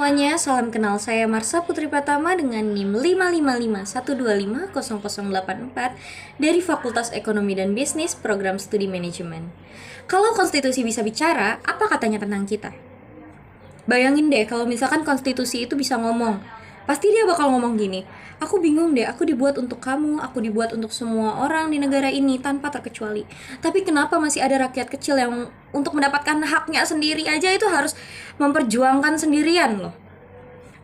semuanya, salam kenal. Saya Marsha Putri Pratama dengan NIM 55512500084 dari Fakultas Ekonomi dan Bisnis, Program Studi Manajemen. Kalau konstitusi bisa bicara, apa katanya tentang kita? Bayangin deh kalau misalkan konstitusi itu bisa ngomong. Pasti dia bakal ngomong gini, aku bingung deh, aku dibuat untuk kamu, aku dibuat untuk semua orang di negara ini tanpa terkecuali. Tapi kenapa masih ada rakyat kecil yang untuk mendapatkan haknya sendiri aja itu harus memperjuangkan sendirian loh.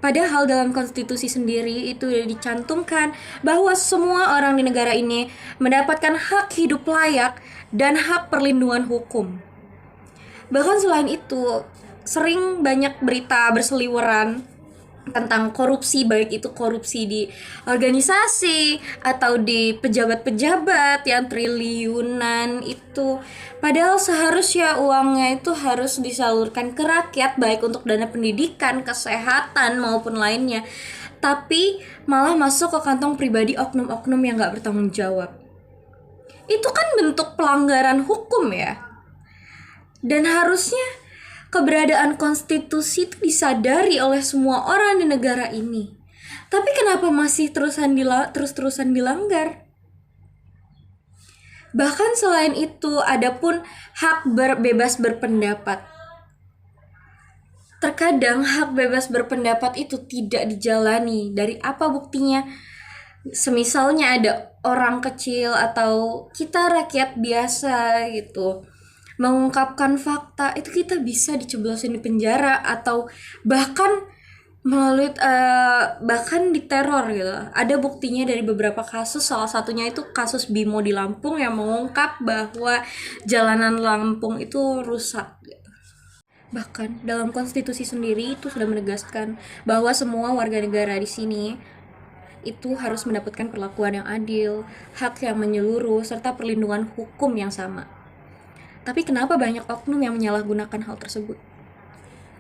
Padahal dalam konstitusi sendiri itu udah dicantumkan bahwa semua orang di negara ini mendapatkan hak hidup layak dan hak perlindungan hukum. Bahkan selain itu, sering banyak berita berseliweran tentang korupsi, baik itu korupsi di organisasi atau di pejabat-pejabat yang triliunan itu. Padahal seharusnya uangnya itu harus disalurkan ke rakyat, baik untuk dana pendidikan, kesehatan maupun lainnya. Tapi malah masuk ke kantong pribadi oknum-oknum yang gak bertanggung jawab. Itu kan bentuk pelanggaran hukum ya. Dan harusnya keberadaan konstitusi itu disadari oleh semua orang di negara ini. Tapi kenapa masih terus-terusan dilanggar? Bahkan selain itu, ada pun hak bebas berpendapat. Terkadang hak bebas berpendapat itu tidak dijalani. Dari apa buktinya? Semisalnya ada orang kecil atau kita rakyat biasa gitu mengungkapkan fakta, itu kita bisa dicoblosin di penjara atau bahkan melalui bahkan diteror gitu. Ada buktinya dari beberapa kasus, salah satunya itu kasus Bimo di Lampung yang mengungkap bahwa jalanan Lampung itu rusak gitu. Bahkan dalam konstitusi sendiri itu sudah menegaskan bahwa semua warga negara di sini itu harus mendapatkan perlakuan yang adil, hak yang menyeluruh, serta perlindungan hukum yang sama. Tapi kenapa banyak oknum yang menyalahgunakan hal tersebut?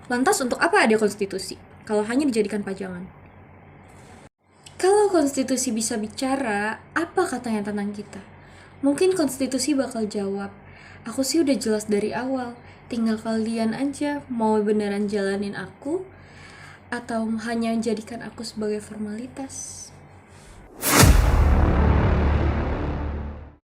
Lantas untuk apa ada konstitusi kalau hanya dijadikan pajangan? Kalau konstitusi bisa bicara, apa katanya tentang kita? Mungkin konstitusi bakal jawab, aku sih udah jelas dari awal, tinggal kalian aja mau beneran jalanin aku atau hanya jadikan aku sebagai formalitas.